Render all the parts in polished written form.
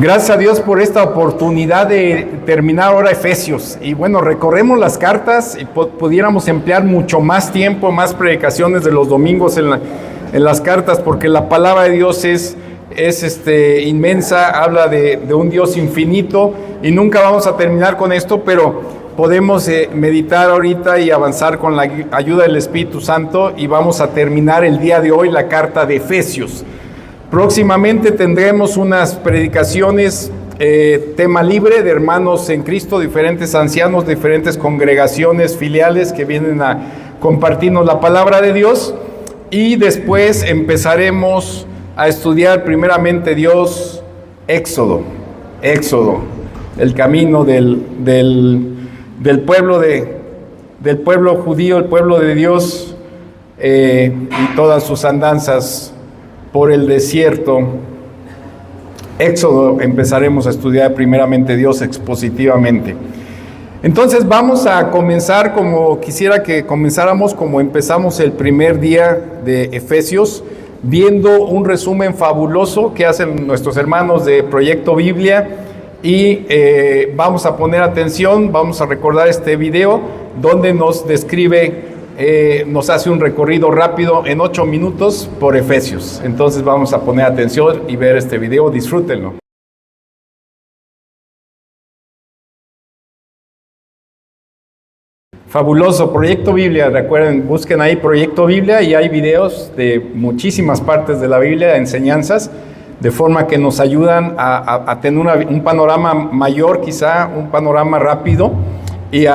Gracias a Dios por esta oportunidad de terminar ahora Efesios. Y bueno, recorremos las cartas y pudiéramos emplear mucho más tiempo, más predicaciones de los domingos en las cartas, porque la palabra de Dios es inmensa, habla de un Dios infinito y nunca vamos a terminar con esto, pero podemos meditar ahorita y avanzar con la ayuda del Espíritu Santo y vamos a terminar el día de hoy la carta de Efesios. Próximamente tendremos unas predicaciones, tema libre de hermanos en Cristo, diferentes ancianos, diferentes congregaciones filiales que vienen a compartirnos la palabra de Dios, y después empezaremos a estudiar primeramente Dios, Éxodo, el camino del pueblo judío, el pueblo de Dios, y todas sus andanzas por el desierto. Éxodo empezaremos a estudiar primeramente Dios expositivamente. Entonces vamos a comenzar como quisiera que comenzáramos, como empezamos el primer día de Efesios, viendo un resumen fabuloso que hacen nuestros hermanos de Proyecto Biblia, y vamos a poner atención, vamos a recordar este video donde nos describe, nos hace un recorrido rápido en 8 minutos por Efesios. Entonces vamos a poner atención y ver este video, disfrútenlo. Fabuloso, Proyecto Biblia, recuerden, busquen ahí Proyecto Biblia y hay videos de muchísimas partes de la Biblia, enseñanzas, de forma que nos ayudan a tener un panorama mayor, quizá un panorama rápido, y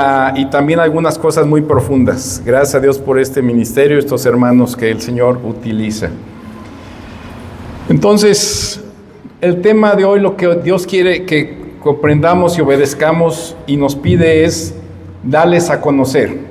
también algunas cosas muy profundas. Gracias a Dios por este ministerio, estos hermanos que el Señor utiliza. Entonces, el tema de hoy, lo que Dios quiere que comprendamos y obedezcamos y nos pide es darles a conocer.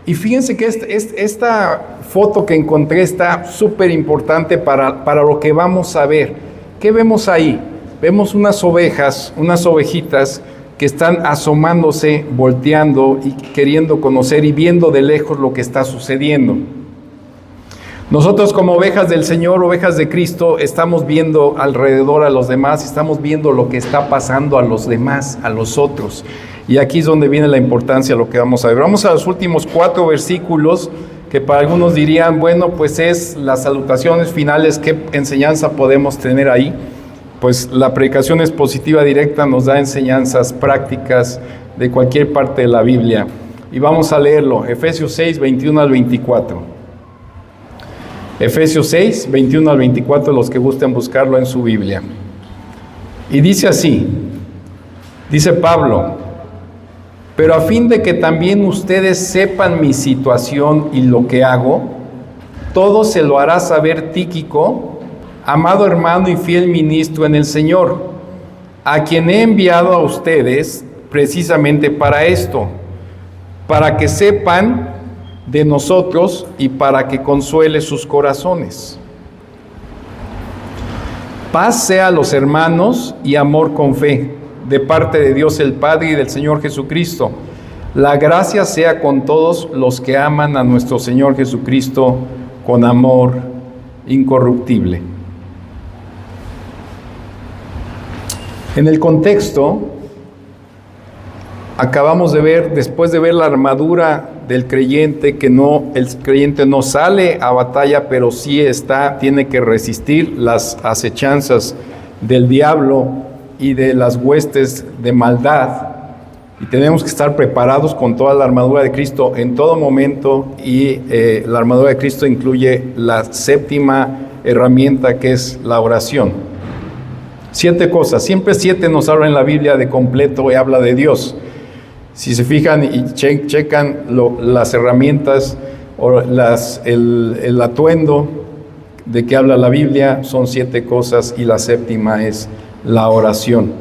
Y fíjense que esta foto que encontré está súper importante para lo que vamos a ver. ¿Qué vemos ahí? Vemos unas ovejitas que están asomándose, volteando y queriendo conocer y viendo de lejos lo que está sucediendo. Nosotros como ovejas del Señor, ovejas de Cristo, estamos viendo alrededor a los demás, estamos viendo lo que está pasando a los demás, a los otros. Y aquí es donde viene la importancia de lo que vamos a ver. Vamos a los últimos 4 versículos, que para algunos dirían, bueno, pues es las salutaciones finales, ¿qué enseñanza podemos tener ahí? Pues la predicación expositiva directa nos da enseñanzas prácticas de cualquier parte de la Biblia. Y vamos a leerlo, Efesios 6, 21 al 24. Efesios 6, 21 al 24, los que gusten buscarlo en su Biblia. Y dice así, dice Pablo: pero a fin de que también ustedes sepan mi situación y lo que hago, todo se lo hará saber Tíquico, amado hermano y fiel ministro en el Señor, a quien he enviado a ustedes precisamente para esto, para que sepan de nosotros y para que consuele sus corazones. Paz sea a los hermanos y amor con fe, de parte de Dios el Padre y del Señor Jesucristo. La gracia sea con todos los que aman a nuestro Señor Jesucristo con amor incorruptible. En el contexto, acabamos de ver, después de ver la armadura del creyente, el creyente no sale a batalla, pero sí tiene que resistir las acechanzas del diablo y de las huestes de maldad, y tenemos que estar preparados con toda la armadura de Cristo en todo momento, y la armadura de Cristo incluye la 7ª herramienta, que es la oración. 7 cosas, siempre 7 nos habla en la Biblia de completo y habla de Dios. Si se fijan y checan las herramientas o el atuendo de que habla la Biblia, son 7 cosas, y la 7ª es la oración.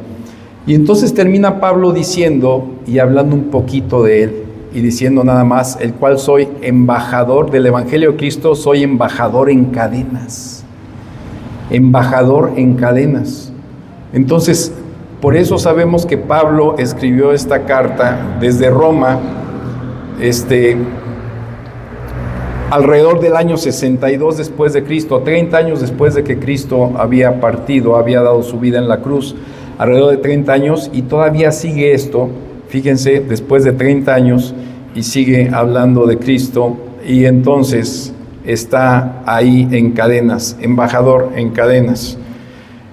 Y entonces termina Pablo diciendo y hablando un poquito de él, y diciendo nada más: el cual soy embajador del Evangelio de Cristo, soy embajador en cadenas. Entonces, por eso sabemos que Pablo escribió esta carta desde Roma, alrededor del año 62 después de Cristo, 30 años después de que Cristo había partido, había dado su vida en la cruz, alrededor de 30 años, y todavía sigue esto, fíjense, después de 30 años, y sigue hablando de Cristo, y entonces está ahí en cadenas, embajador en cadenas.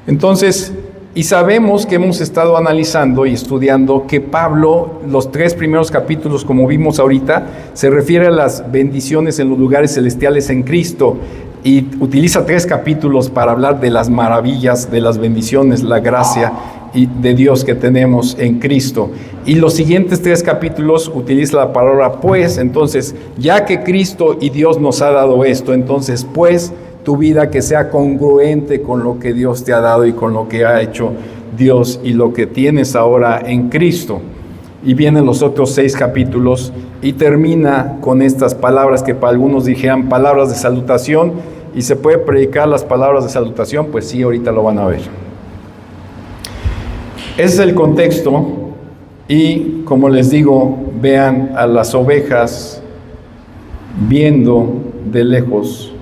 Entonces, y sabemos que hemos estado analizando y estudiando que Pablo, los 3 primeros capítulos, como vimos ahorita, se refiere a las bendiciones en los lugares celestiales en Cristo, y utiliza 3 capítulos para hablar de las maravillas, de las bendiciones, la gracia y de Dios que tenemos en Cristo. Y los siguientes 3 capítulos utiliza la palabra pues. Entonces, ya que Cristo y Dios nos ha dado esto, entonces pues tu vida que sea congruente con lo que Dios te ha dado y con lo que ha hecho Dios y lo que tienes ahora en Cristo. Y vienen los otros 6 capítulos y termina con estas palabras que para algunos dijeran palabras de salutación, y se puede predicar las palabras de salutación. Pues sí, ahorita lo van a ver. Ese es el contexto, y como les digo, vean a las ovejas viendo de lejos,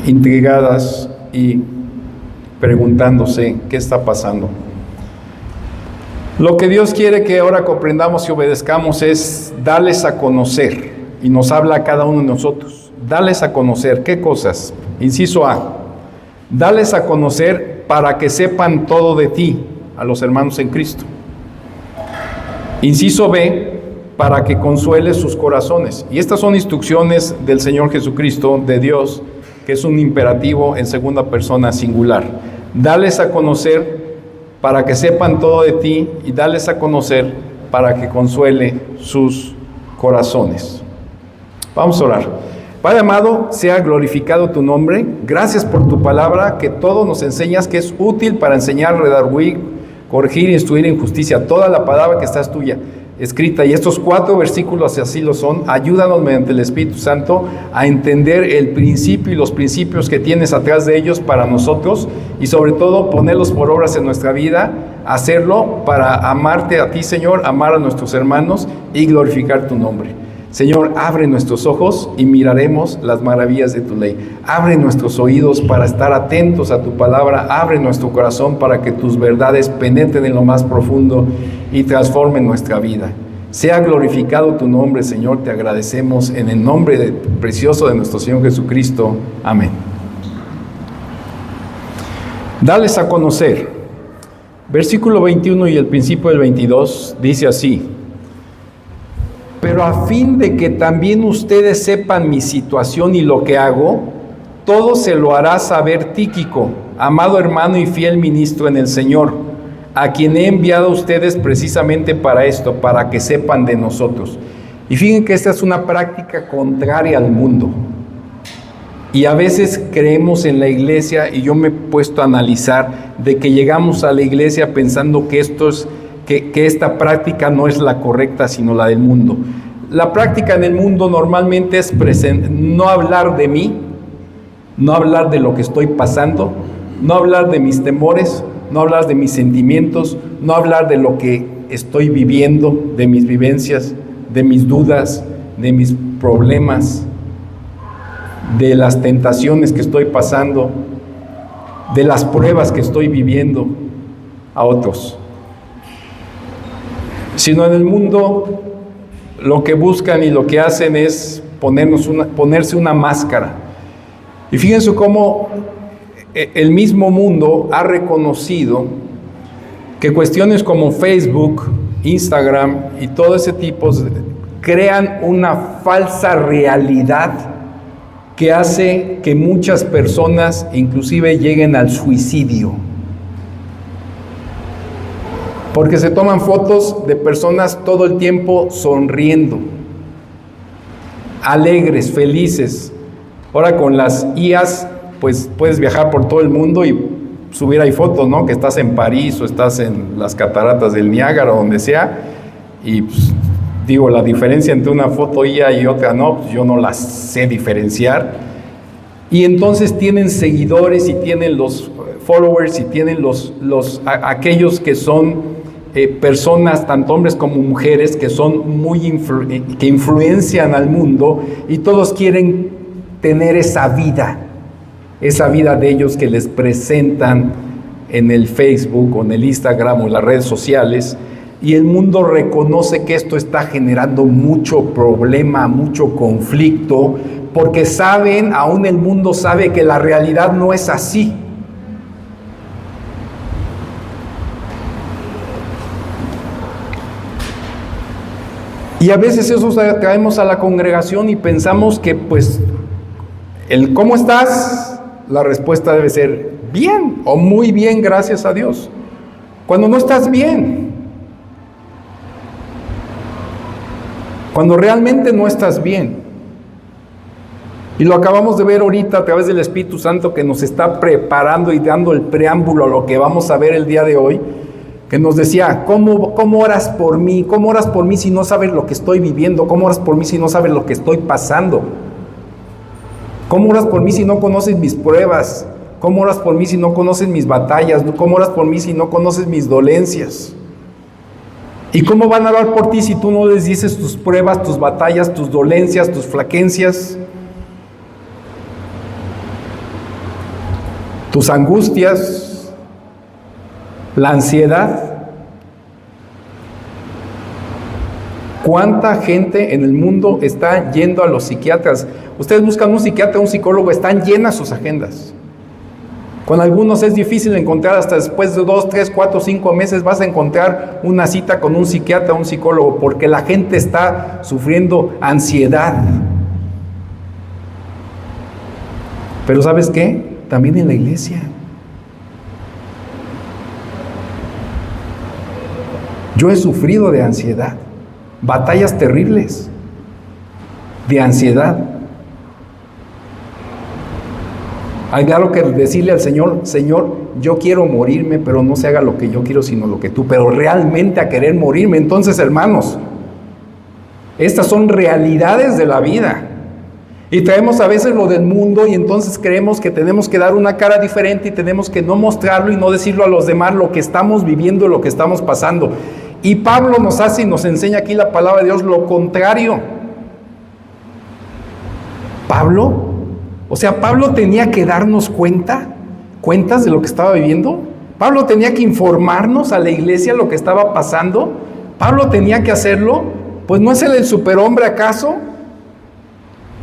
intrigadas y preguntándose qué está pasando. Lo que Dios quiere que ahora comprendamos y obedezcamos es darles a conocer, y nos habla a cada uno de nosotros. Darles a conocer, ¿qué cosas? Inciso A, darles a conocer para que sepan todo de ti, a los hermanos en Cristo. Inciso B, para que consueles sus corazones. Y estas son instrucciones del Señor Jesucristo, de Dios, que es un imperativo en segunda persona singular. Darles a conocer para que sepan todo de ti, y darles a conocer para que consuele sus corazones. Vamos a orar. Padre amado, sea glorificado tu nombre. Gracias por tu palabra, que todo nos enseñas, que es útil para enseñar, redarguir, corregir, instruir en justicia. Toda la palabra que está es tuya, escrita, y estos 4 versículos así lo son. Ayúdanos mediante el Espíritu Santo a entender el principio y los principios que tienes atrás de ellos para nosotros, y sobre todo ponerlos por obras en nuestra vida, hacerlo para amarte a ti, Señor, amar a nuestros hermanos y glorificar tu nombre. Señor, abre nuestros ojos y miraremos las maravillas de tu ley. Abre nuestros oídos para estar atentos a tu palabra. Abre nuestro corazón para que tus verdades penetren en lo más profundo y transformen nuestra vida. Sea glorificado tu nombre, Señor. Te agradecemos en el nombre precioso de nuestro Señor Jesucristo. Amén. Dales a conocer. Versículo 21 y el principio del 22 dice así: pero a fin de que también ustedes sepan mi situación y lo que hago, todo se lo hará saber Tíquico, amado hermano y fiel ministro en el Señor, a quien he enviado a ustedes precisamente para esto, para que sepan de nosotros. Y fíjense que esta es una práctica contraria al mundo. Y a veces creemos en la iglesia, y yo me he puesto a analizar, de que llegamos a la iglesia pensando que que esta práctica no es la correcta, sino la del mundo. La práctica en el mundo normalmente es no hablar de mí, no hablar de lo que estoy pasando, no hablar de mis temores, no hablar de mis sentimientos, no hablar de lo que estoy viviendo, de mis vivencias, de mis dudas, de mis problemas, de las tentaciones que estoy pasando, de las pruebas que estoy viviendo a otros. Sino en el mundo lo que buscan y lo que hacen es ponerse una máscara. Y fíjense cómo el mismo mundo ha reconocido que cuestiones como Facebook, Instagram y todo ese tipo crean una falsa realidad que hace que muchas personas inclusive lleguen al suicidio. Porque se toman fotos de personas todo el tiempo sonriendo, alegres, felices. Ahora con las IAs, pues puedes viajar por todo el mundo y subir ahí fotos, ¿no? Que estás en París o estás en las cataratas del Niágara o donde sea. Y pues, digo, la diferencia entre una foto IA y otra no, pues yo no las sé diferenciar. Y entonces tienen seguidores y tienen los followers y tienen aquellos que son personas, tanto hombres como mujeres, que son que influencian al mundo, y todos quieren tener esa vida de ellos que les presentan en el Facebook o en el Instagram o en las redes sociales, y el mundo reconoce que esto está generando mucho problema, mucho conflicto, porque saben, aún el mundo sabe que la realidad no es así. Y a veces eso traemos a la congregación y pensamos que pues el ¿cómo estás? La respuesta debe ser bien o muy bien, gracias a Dios. Cuando no estás bien, cuando realmente no estás bien. Y lo acabamos de ver ahorita a través del Espíritu Santo, que nos está preparando y dando el preámbulo a lo que vamos a ver el día de hoy, que nos decía, ¿cómo oras por mí? ¿Cómo oras por mí si no sabes lo que estoy viviendo? ¿Cómo oras por mí si no sabes lo que estoy pasando? ¿Cómo oras por mí si no conoces mis pruebas? ¿Cómo oras por mí si no conoces mis batallas? ¿Cómo oras por mí si no conoces mis dolencias? ¿Y cómo van a orar por ti si tú no les dices tus pruebas, tus batallas, tus dolencias, tus flaquencias, tus angustias, la ansiedad? ¿Cuánta gente en el mundo está yendo a los psiquiatras? Ustedes buscan un psiquiatra, un psicólogo, están llenas sus agendas. Con algunos es difícil encontrar, hasta después de 2, 3, 4, 5 meses vas a encontrar una cita con un psiquiatra, un psicólogo, porque la gente está sufriendo ansiedad. Pero ¿sabes qué? También en la iglesia. Yo he sufrido de ansiedad, batallas terribles de ansiedad. Hay algo que decirle al Señor, Señor, yo quiero morirme, pero no se haga lo que yo quiero, sino lo que tú, pero realmente a querer morirme. Entonces, hermanos, estas son realidades de la vida. Y traemos a veces lo del mundo y entonces creemos que tenemos que dar una cara diferente y tenemos que no mostrarlo y no decirlo a los demás lo que estamos viviendo, lo que estamos pasando. Y Pablo nos hace y nos enseña aquí la palabra de Dios lo contrario. Pablo tenía que darnos cuentas de lo que estaba viviendo. Pablo tenía que informarnos a la iglesia lo que estaba pasando. Pablo tenía que hacerlo. Pues ¿no es él el superhombre acaso?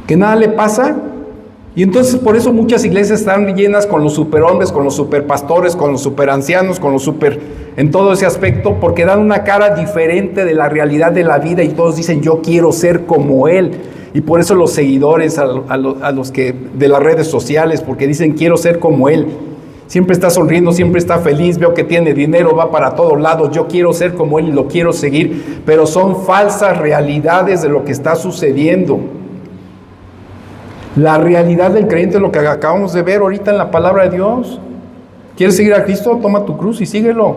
¿Que nada le pasa? Y entonces por eso muchas iglesias están llenas con los superhombres, con los superpastores, con los superancianos, con los en todo ese aspecto, porque dan una cara diferente de la realidad de la vida y todos dicen yo quiero ser como él. Y por eso los seguidores a los que de las redes sociales, porque dicen quiero ser como él. Siempre está sonriendo, siempre está feliz, veo que tiene dinero, va para todos lados, yo quiero ser como él y lo quiero seguir, pero son falsas realidades de lo que está sucediendo. La realidad del creyente es lo que acabamos de ver ahorita en la palabra de Dios. ¿Quieres seguir a Cristo? Toma tu cruz y síguelo.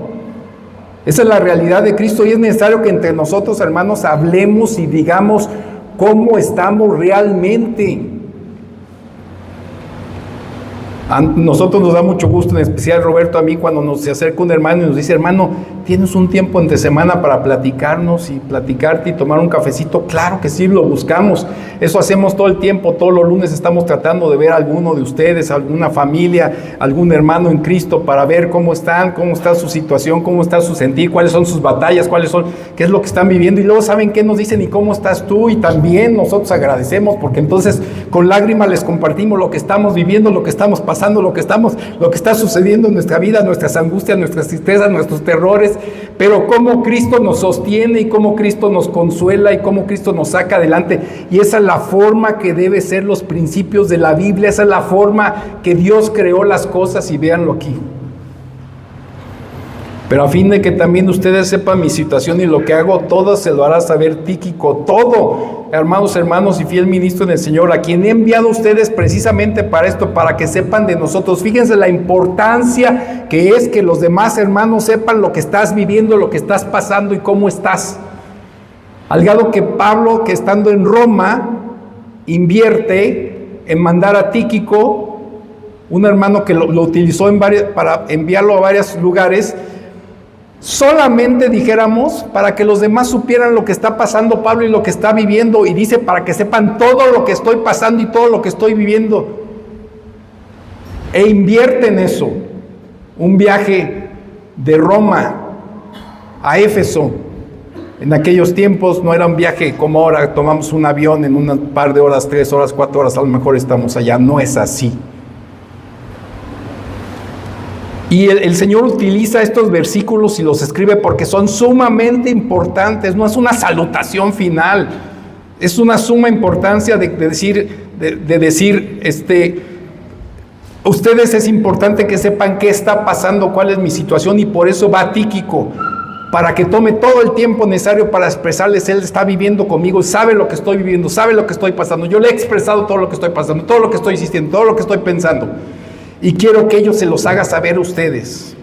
Esa es la realidad de Cristo y es necesario que entre nosotros, hermanos, hablemos y digamos cómo estamos realmente. A nosotros nos da mucho gusto, en especial Roberto, a mí, cuando se acerca un hermano y nos dice, hermano, ¿tienes un tiempo entre semana para platicarnos y platicarte y tomar un cafecito? Claro que sí, lo buscamos. Eso hacemos todo el tiempo, todos los lunes estamos tratando de ver a alguno de ustedes, alguna familia, algún hermano en Cristo, para ver cómo están, cómo está su situación, cómo está su sentir, cuáles son sus batallas, qué es lo que están viviendo. Y luego saben qué nos dicen y cómo estás tú, y también nosotros agradecemos, porque entonces con lágrimas les compartimos lo que estamos viviendo, lo que estamos pasando, lo que está sucediendo en nuestra vida, nuestras angustias, nuestras tristezas, nuestros terrores, pero cómo Cristo nos sostiene y cómo Cristo nos consuela y cómo Cristo nos saca adelante. Y esa es la forma que debe ser los principios de la Biblia, esa es la forma que Dios creó las cosas, y véanlo aquí. Pero a fin de que también ustedes sepan mi situación y lo que hago, todo se lo hará saber Tíquico, todo, hermanos y fiel ministro en el Señor, a quien he enviado a ustedes precisamente para esto, para que sepan de nosotros. Fíjense la importancia que es que los demás hermanos sepan lo que estás viviendo, lo que estás pasando y cómo estás. Al grado que Pablo, que estando en Roma, invierte en mandar a Tíquico, un hermano que lo utilizó para enviarlo a varios lugares, solamente dijéramos para que los demás supieran lo que está pasando Pablo y lo que está viviendo, y dice para que sepan todo lo que estoy pasando y todo lo que estoy viviendo, e invierte en eso. Un viaje de Roma a Éfeso en aquellos tiempos no era un viaje como ahora, tomamos un avión en un par de horas, 3 horas, 4 horas, a lo mejor estamos allá. No es así. Y el Señor utiliza estos versículos y los escribe porque son sumamente importantes. No es una salutación final, es una suma importancia de decir, ustedes es importante que sepan qué está pasando, cuál es mi situación, y por eso va Tíquico, para que tome todo el tiempo necesario para expresarles. Él está viviendo conmigo, sabe lo que estoy viviendo, sabe lo que estoy pasando. Yo le he expresado todo lo que estoy pasando, todo lo que estoy insistiendo, todo lo que estoy pensando. Y quiero que ellos se los haga saber a ustedes,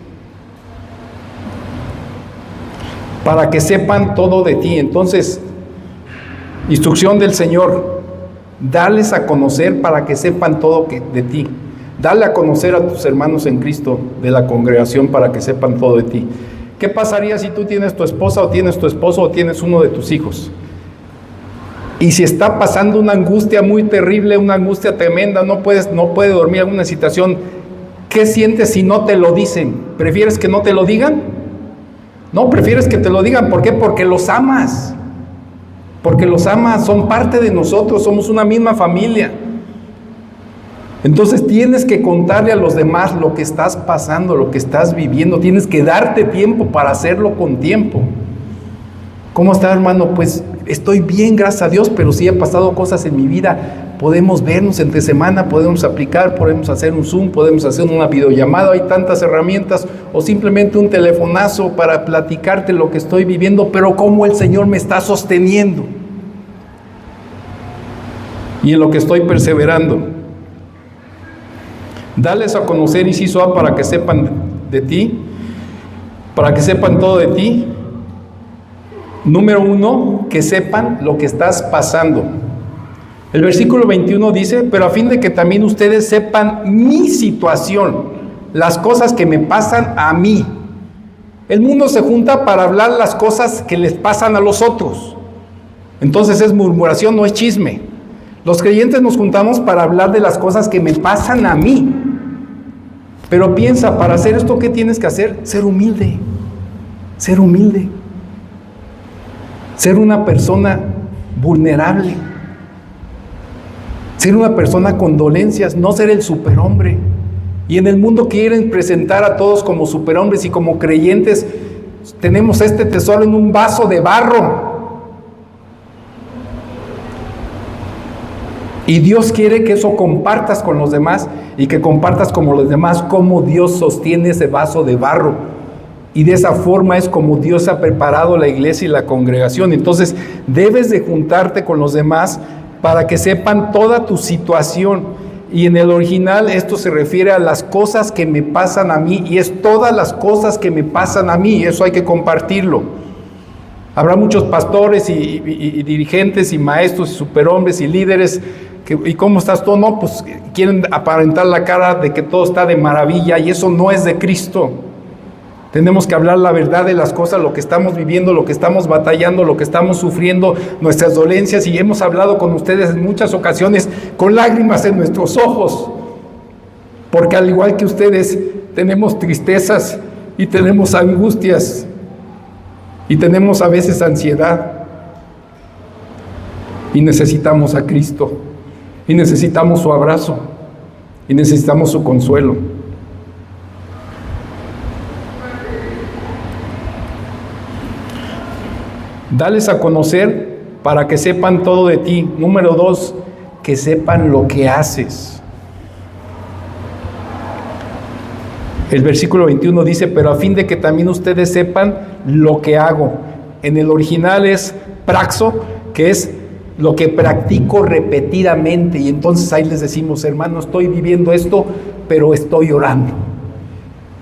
para que sepan todo de ti. Entonces, instrucción del Señor, darles a conocer para que sepan todo de ti. Dale a conocer a tus hermanos en Cristo de la congregación para que sepan todo de ti. ¿Qué pasaría si tú tienes tu esposa o tienes tu esposo o tienes uno de tus hijos? Y si está pasando una angustia muy terrible, una angustia tremenda, no puede dormir, alguna situación, ¿qué sientes si no te lo dicen? ¿Prefieres que no te lo digan? No, prefieres que te lo digan. ¿Por qué? Porque los amas. Porque los amas, son parte de nosotros, somos una misma familia. Entonces tienes que contarle a los demás lo que estás pasando, lo que estás viviendo. Tienes que darte tiempo para hacerlo con tiempo. ¿Cómo está, hermano? Pues estoy bien, gracias a Dios, pero sí han pasado cosas en mi vida. Podemos vernos entre semana, podemos aplicar, podemos hacer un Zoom, podemos hacer una videollamada. Hay tantas herramientas, o simplemente un telefonazo para platicarte lo que estoy viviendo, pero cómo el Señor me está sosteniendo y en lo que estoy perseverando. Dales a conocer, inciso A, para que sepan de ti, para que sepan todo de ti. Número 1, que sepan lo que estás pasando. El versículo 21 dice, pero a fin de que también ustedes sepan mi situación, las cosas que me pasan a mí. El mundo se junta para hablar las cosas que les pasan a los otros. Entonces es murmuración, no es chisme. Los creyentes nos juntamos para hablar de las cosas que me pasan a mí. Pero piensa, para hacer esto, ¿qué tienes que hacer? Ser humilde. Ser humilde. Ser una persona vulnerable. Ser una persona con dolencias, no ser el superhombre. Y en el mundo quieren presentar a todos como superhombres, y como creyentes tenemos este tesoro en un vaso de barro. Y Dios quiere que eso compartas con los demás, y que compartas como los demás cómo Dios sostiene ese vaso de barro. Y de esa forma es como Dios ha preparado la iglesia y la congregación. Entonces debes de juntarte con los demás para que sepan toda tu situación. Y en el original esto se refiere a las cosas que me pasan a mí, y es todas las cosas que me pasan a mí. Eso hay que compartirlo. Habrá muchos pastores y dirigentes y maestros y superhombres y líderes ¿y cómo estás tú? No, pues quieren aparentar la cara de que todo está de maravilla, y eso no es de Cristo. Tenemos que hablar la verdad de las cosas, lo que estamos viviendo, lo que estamos batallando, lo que estamos sufriendo, nuestras dolencias, y hemos hablado con ustedes en muchas ocasiones con lágrimas en nuestros ojos, porque al igual que ustedes tenemos tristezas y tenemos angustias y tenemos a veces ansiedad, y necesitamos a Cristo, y necesitamos su abrazo, y necesitamos su consuelo. Dales a conocer para que sepan todo de ti. Número 2, que sepan lo que haces. El versículo 21 dice, pero a fin de que también ustedes sepan lo que hago. En el original es praxo, que es lo que practico repetidamente. Y entonces ahí les decimos, hermano, estoy viviendo esto, pero estoy orando.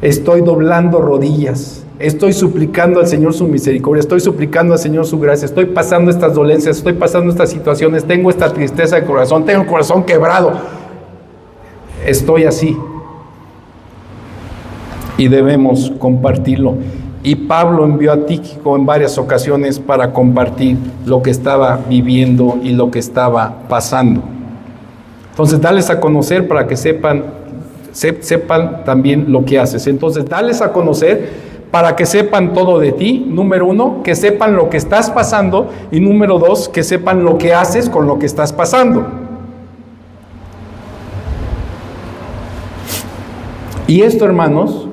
Estoy doblando rodillas. Estoy suplicando al Señor su misericordia, estoy suplicando al Señor su gracia, estoy pasando estas dolencias, estoy pasando estas situaciones, tengo esta tristeza de corazón, tengo el corazón quebrado. Estoy así. Y debemos compartirlo. Y Pablo envió a Tíquico en varias ocasiones para compartir lo que estaba viviendo y lo que estaba pasando. Entonces, dales a conocer para que sepan también lo que haces. Entonces, dales a conocer para que sepan todo de ti. Número 1, que sepan lo que estás pasando. Y número 2, que sepan lo que haces con lo que estás pasando. Y esto, hermanos,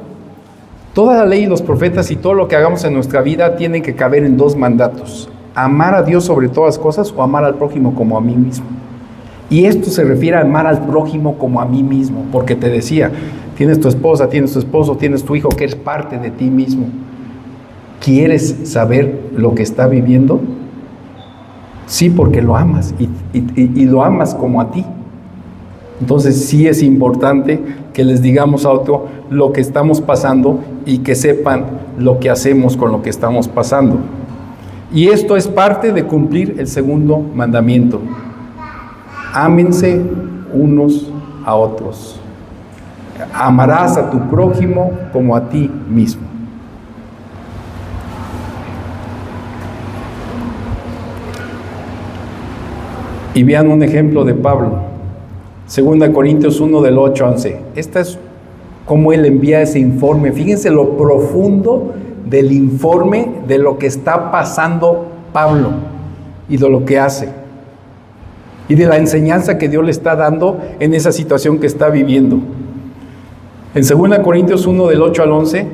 toda la ley y los profetas y todo lo que hagamos en nuestra vida tienen que caber en 2 mandatos: amar a Dios sobre todas las cosas o amar al prójimo como a mí mismo. Y esto se refiere a amar al prójimo como a mí mismo, porque te decía, tienes tu esposa, tienes tu esposo, tienes tu hijo, que es parte de ti mismo. ¿Quieres saber lo que está viviendo? Sí, porque lo amas y lo amas como a ti. Entonces sí es importante que les digamos a otro lo que estamos pasando y que sepan lo que hacemos con lo que estamos pasando. Y esto es parte de cumplir el segundo mandamiento: ámense unos a otros. Amarás a tu prójimo como a ti mismo. Y vean un ejemplo de Pablo. 2 Corintios 1 del 8 al 11. Esta es cómo él envía ese informe. Fíjense lo profundo del informe de lo que está pasando Pablo y de lo que hace. Y de la enseñanza que Dios le está dando en esa situación que está viviendo. En 2 Corintios 1 del 8 al 11,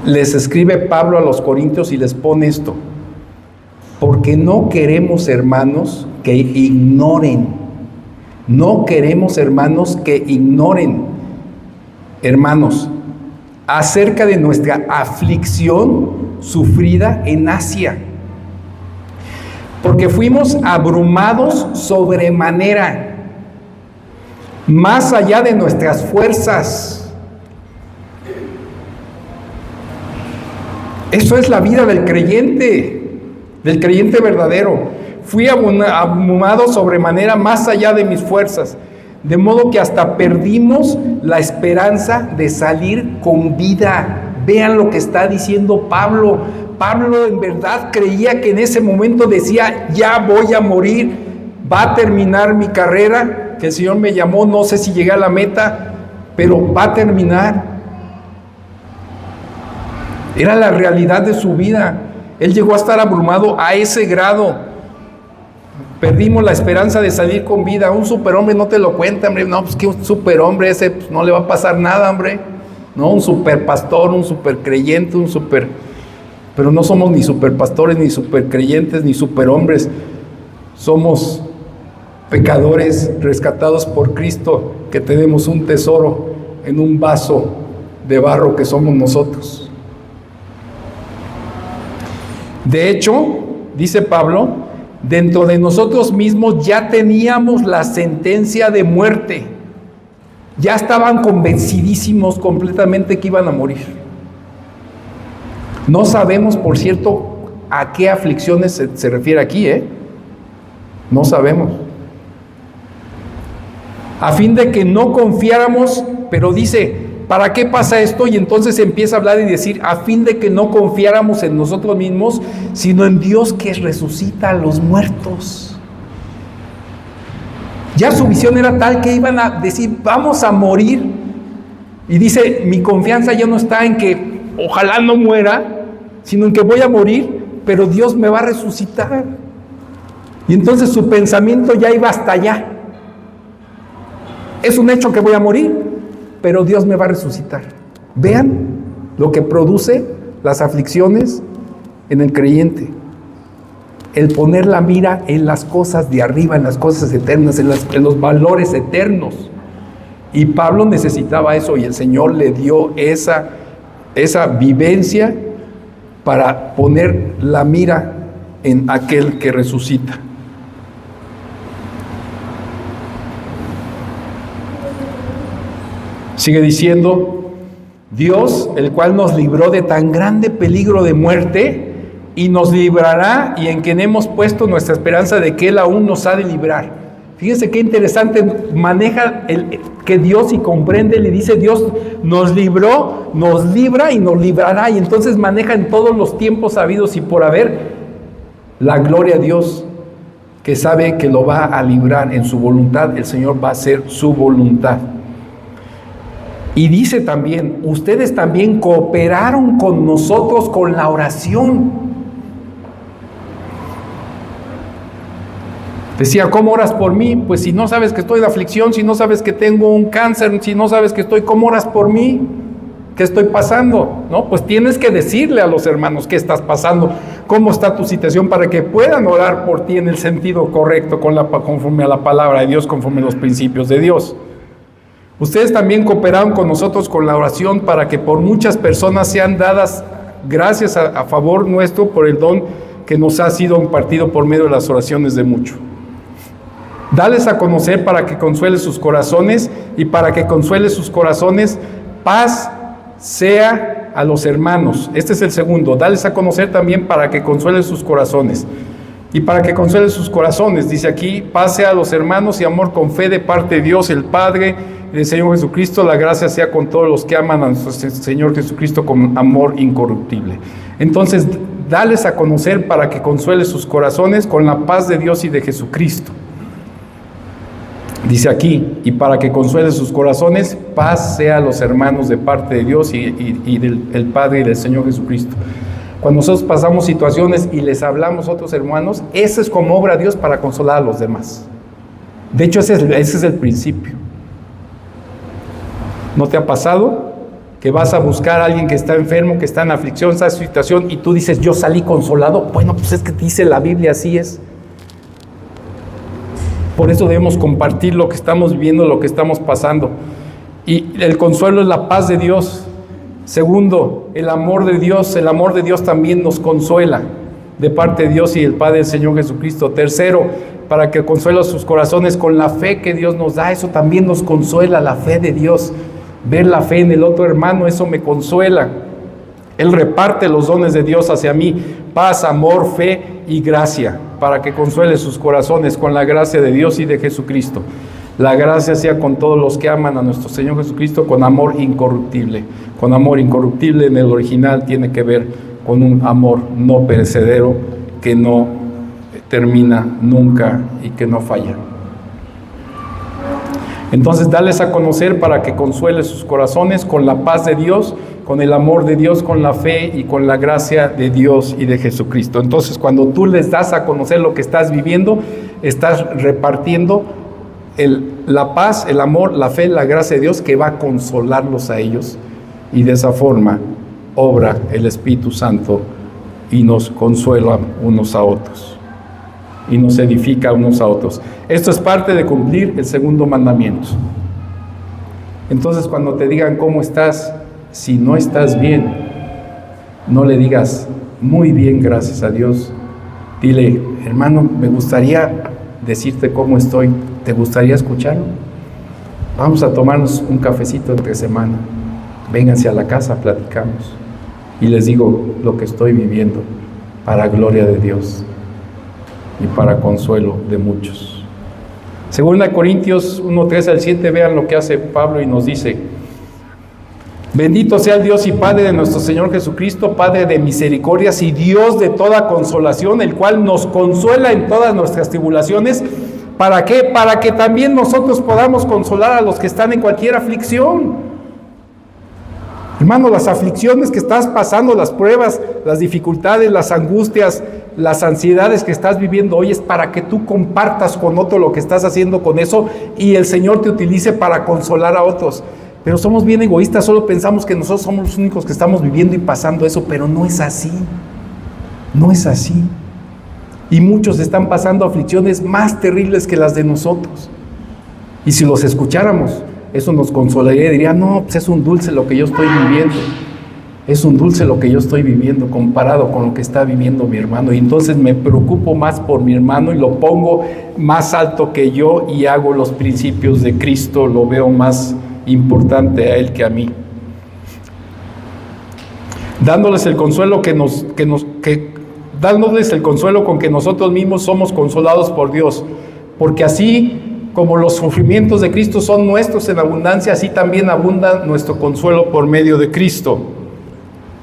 les escribe Pablo a los corintios y les pone esto: porque no queremos, hermanos, que ignoren. No queremos, hermanos, que ignoren, hermanos, acerca de nuestra aflicción sufrida en Asia. Porque fuimos abrumados sobremanera, más allá de nuestras fuerzas. Eso es la vida del creyente verdadero. Fui abrumado sobremanera, más allá de mis fuerzas, de modo que hasta perdimos la esperanza de salir con vida. Vean lo que está diciendo Pablo. Pablo en verdad creía que en ese momento decía: ya voy a morir, va a terminar mi carrera, que el Señor me llamó, no sé si llegué a la meta, pero va a terminar. Era la realidad de su vida. Él llegó a estar abrumado a ese grado. Perdimos la esperanza de salir con vida. Un superhombre no te lo cuenta, hombre. No, pues que un superhombre ese pues, no le va a pasar nada, hombre. No, un superpastor, un supercreyente, pero no somos ni superpastores, ni supercreyentes, ni superhombres. Somos pecadores rescatados por Cristo, que tenemos un tesoro en un vaso de barro que somos nosotros. De hecho, dice Pablo, dentro de nosotros mismos ya teníamos la sentencia de muerte. Ya estaban convencidísimos completamente que iban a morir. No sabemos, por cierto, a qué aflicciones se refiere aquí, No sabemos. A fin de que no confiáramos, pero dice, ¿para qué pasa esto? Y entonces empieza a hablar y decir, a fin de que no confiáramos en nosotros mismos, sino en Dios que resucita a los muertos. Ya su visión era tal que iban a decir, vamos a morir. Y dice, mi confianza ya no está en que ojalá no muera, sino en que voy a morir, pero Dios me va a resucitar. Y entonces su pensamiento ya iba hasta allá. Es un hecho que voy a morir, pero Dios me va a resucitar. Vean lo que produce las aflicciones en el creyente. El poner la mira en las cosas de arriba, en las cosas eternas, en los valores eternos. Y Pablo necesitaba eso y el Señor le dio esa vivencia para poner la mira en aquel que resucita. Sigue diciendo, Dios, el cual nos libró de tan grande peligro de muerte, y nos librará, y en quien hemos puesto nuestra esperanza de que Él aún nos ha de librar. Fíjense qué interesante, maneja que Dios, y comprende, le dice: Dios nos libró, nos libra y nos librará, y entonces maneja en todos los tiempos habidos y por haber la gloria a Dios, que sabe que lo va a librar en su voluntad. El Señor va a hacer su voluntad. Y dice también: ustedes también cooperaron con nosotros con la oración. Decía: ¿cómo oras por mí? Pues si no sabes que estoy de aflicción, si no sabes que tengo un cáncer, si no sabes que estoy, ¿cómo oras por mí? ¿Qué estoy pasando? ¿No? Pues tienes que decirle a los hermanos qué estás pasando, cómo está tu situación, para que puedan orar por ti en el sentido correcto, conforme a la palabra de Dios, conforme a los principios de Dios. Ustedes también cooperaron con nosotros con la oración para que por muchas personas sean dadas gracias a favor nuestro por el don que nos ha sido impartido por medio de las oraciones de muchos. Dales a conocer para que consuele sus corazones, y para que consuele sus corazones, paz sea a los hermanos. Este es el segundo: dales a conocer también para que consuele sus corazones. Y para que consuele sus corazones, dice aquí: paz sea a los hermanos y amor con fe de parte de Dios el Padre y del Señor Jesucristo. La gracia sea con todos los que aman a nuestro Señor Jesucristo con amor incorruptible. Entonces, dales a conocer para que consuele sus corazones con la paz de Dios y de Jesucristo. Dice aquí: y para que consuele sus corazones, paz sea a los hermanos de parte de Dios y del Padre y del Señor Jesucristo. Cuando nosotros pasamos situaciones y les hablamos a otros hermanos, eso es como obra Dios para consolar a los demás. De hecho, ese es el principio. ¿No te ha pasado que vas a buscar a alguien que está enfermo, que está en aflicción, está en situación, y tú dices: yo salí consolado? Bueno, pues es que dice la Biblia, así es. Por eso debemos compartir lo que estamos viviendo, lo que estamos pasando. Y el consuelo es la paz de Dios. Segundo, el amor de Dios. El amor de Dios también nos consuela, de parte de Dios y del Padre del Señor Jesucristo. Tercero, para que consuele sus corazones con la fe que Dios nos da. Eso también nos consuela, la fe de Dios. Ver la fe en el otro hermano, eso me consuela. Él reparte los dones de Dios hacia mí: paz, amor, fe y gracia, para que consuele sus corazones con la gracia de Dios y de Jesucristo. La gracia sea con todos los que aman a nuestro Señor Jesucristo con amor incorruptible. Con amor incorruptible en el original tiene que ver con un amor no perecedero, que no termina nunca y que no falla. Entonces, dales a conocer para que consuele sus corazones con la paz de Dios, con el amor de Dios, con la fe y con la gracia de Dios y de Jesucristo. Entonces, cuando tú les das a conocer lo que estás viviendo, estás repartiendo la paz, el amor, la fe, la gracia de Dios, que va a consolarlos a ellos, y de esa forma obra el Espíritu Santo y nos consuela unos a otros y nos edifica unos a otros. Esto es parte de cumplir el segundo mandamiento. Entonces, cuando te digan cómo estás, si no estás bien, no le digas muy bien, gracias a Dios. Dile: hermano, me gustaría decirte cómo estoy, ¿te gustaría escucharlo? Vamos a tomarnos un cafecito entre semana, vénganse a la casa, platicamos y les digo lo que estoy viviendo, para gloria de Dios y para consuelo de muchos. Segunda Corintios 1:3-7, vean lo que hace Pablo y nos dice: bendito sea el Dios y Padre de nuestro Señor Jesucristo, Padre de misericordias y Dios de toda consolación, el cual nos consuela en todas nuestras tribulaciones. ¿Para qué? Para que también nosotros podamos consolar a los que están en cualquier aflicción. Hermano, las aflicciones que estás pasando, las pruebas, las dificultades, las angustias, las ansiedades que estás viviendo hoy, es para que tú compartas con otro lo que estás haciendo con eso y el Señor te utilice para consolar a otros. Pero somos bien egoístas, solo pensamos que nosotros somos los únicos que estamos viviendo y pasando eso, pero no es así. No es así. Y muchos están pasando aflicciones más terribles que las de nosotros. Y si los escucháramos, eso nos consolaría y diría: no, pues es un dulce lo que yo estoy viviendo. Es un dulce lo que yo estoy viviendo comparado con lo que está viviendo mi hermano. Y entonces me preocupo más por mi hermano y lo pongo más alto que yo y hago los principios de Cristo, lo veo más importante a él que a mí. Dándoles el consuelo dándoles el consuelo con que nosotros mismos somos consolados por Dios, porque así como los sufrimientos de Cristo son nuestros en abundancia, así también abunda nuestro consuelo por medio de Cristo.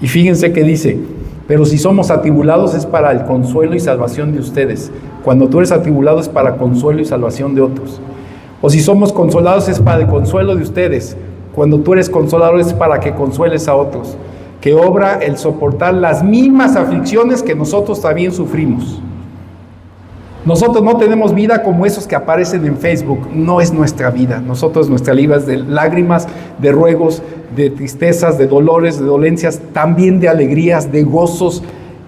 Y fíjense que dice, pero si somos atribulados es para el consuelo y salvación de ustedes. Cuando tú eres atribulado es para consuelo y salvación de otros. O si somos consolados es para el consuelo de ustedes. Cuando tú eres consolado es para que consueles a otros. Que obra el soportar las mismas aflicciones que nosotros también sufrimos. Nosotros no tenemos vida como esos que aparecen en Facebook. No es nuestra vida. Nosotros, nuestra vida es de lágrimas, de ruegos, de tristezas, de dolores, de dolencias, también de alegrías, de gozos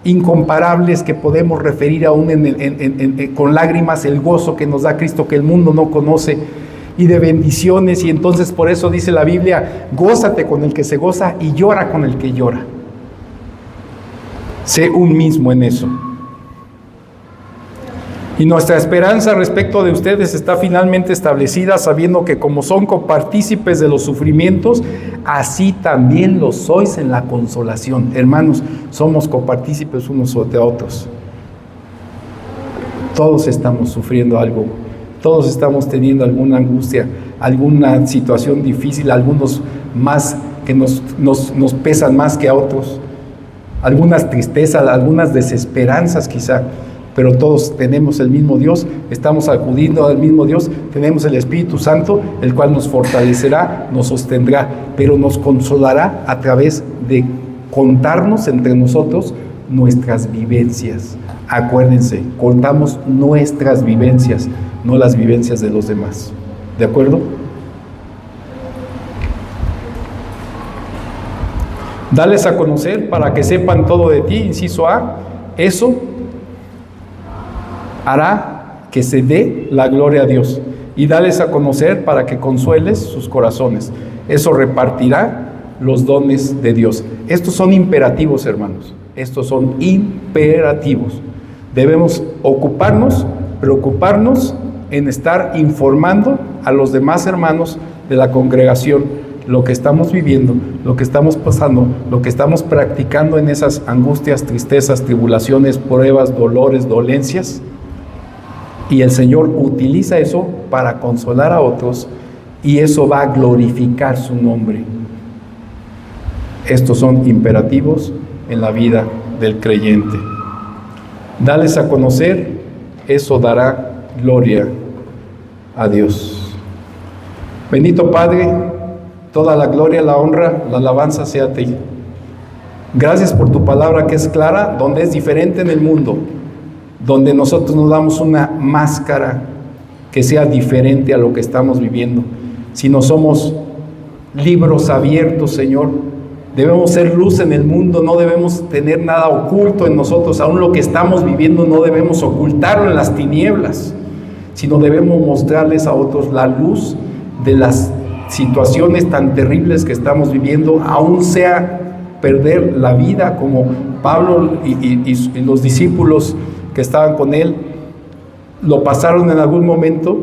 incomparables que podemos referir aún con lágrimas, el gozo que nos da Cristo que el mundo no conoce, y de bendiciones. Y entonces por eso dice la Biblia, gózate con el que se goza y llora con el que llora. Sé un mismo en eso. Y nuestra esperanza respecto de ustedes está finalmente establecida sabiendo que como son copartícipes de los sufrimientos, así también lo sois en la consolación. Hermanos, somos copartícipes unos de otros. Todos estamos sufriendo algo, todos estamos teniendo alguna angustia, alguna situación difícil, algunos más que nos pesan más que a otros, algunas tristezas, algunas desesperanzas quizá. Pero todos tenemos el mismo Dios, estamos acudiendo al mismo Dios, tenemos el Espíritu Santo, el cual nos fortalecerá, nos sostendrá, pero nos consolará a través de contarnos entre nosotros nuestras vivencias. Acuérdense, contamos nuestras vivencias, no las vivencias de los demás. ¿De acuerdo? Dales a conocer para que sepan todo de ti, inciso A, eso hará que se dé la gloria a Dios, y dales a conocer para que consueles sus corazones. Eso repartirá los dones de Dios. Estos son imperativos, hermanos. Estos son imperativos. Debemos preocuparnos en estar informando a los demás hermanos de la congregación lo que estamos viviendo, lo que estamos pasando, lo que estamos practicando en esas angustias, tristezas, tribulaciones, pruebas, dolores, dolencias. Y el Señor utiliza eso para consolar a otros, y eso va a glorificar su nombre. Estos son imperativos en la vida del creyente. Dales a conocer, eso dará gloria a Dios. Bendito Padre, toda la gloria, la honra, la alabanza sea a ti. Gracias por tu palabra que es clara, donde es diferente en el mundo, donde nosotros nos damos una máscara que sea diferente a lo que estamos viviendo. Si no somos libros abiertos, Señor, debemos ser luz en el mundo, no debemos tener nada oculto en nosotros, aún lo que estamos viviendo no debemos ocultarlo en las tinieblas, sino debemos mostrarles a otros la luz de las situaciones tan terribles que estamos viviendo, aún sea perder la vida, como Pablo y los discípulos que estaban con él lo pasaron en algún momento,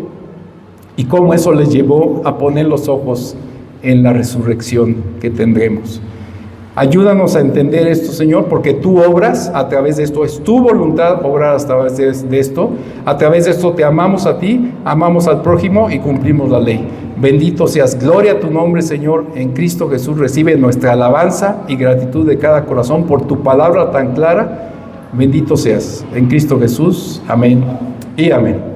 y cómo eso les llevó a poner los ojos en la resurrección que tendremos. Ayúdanos a entender esto, Señor, porque tú obras a través de esto, es tu voluntad obrar a través de esto. A través de esto te amamos a ti, amamos al prójimo y cumplimos la ley. Bendito seas, gloria a tu nombre, Señor, en Cristo Jesús. Recibe nuestra alabanza y gratitud de cada corazón por tu palabra tan clara. Bendito seas, en Cristo Jesús. Amén y amén.